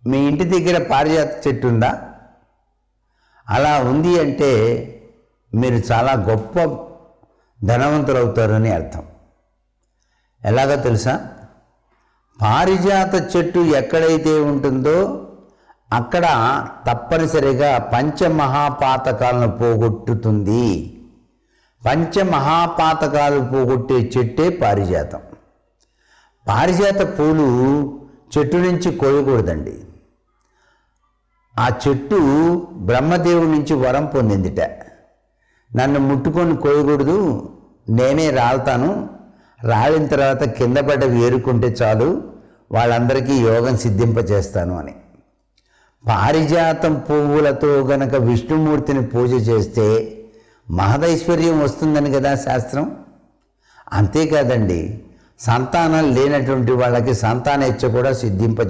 మీ ఇంటి దగ్గర పారిజాత చెట్టు ఉందా? అలా ఉంది అంటే మీరు చాలా గొప్ప ధనవంతులు అవుతారని అర్థం. ఎలాగో తెలుసా? పారిజాత చెట్టు ఎక్కడైతే ఉంటుందో అక్కడ తప్పనిసరిగా పంచమహాపాతకాలను పోగొట్టుతుంది. పంచమహాపాతకాలు పోగొట్టే చెట్టే పారిజాతం. పారిజాత పూలు చెట్టు నుంచి కోయకూడదండి. ఆ చెట్టు బ్రహ్మదేవుడి నుంచి వరం పొందిందిట. నన్ను ముట్టుకొని కోయకూడదు, నేనే రాలుతాను, రాలిన తర్వాత కింద పడ్డవి ఏరుకుంటే చాలు, వాళ్ళందరికీ యోగం సిద్ధింపచేస్తాను అని. పారిజాతం పువ్వులతో గనక విష్ణుమూర్తిని పూజ చేస్తే మహదైశ్వర్యం వస్తుందని కదా శాస్త్రం. అంతేకాదండి, సంతానం లేనటువంటి వాళ్ళకి సంతానేచ్ఛ కూడా సిద్ధింప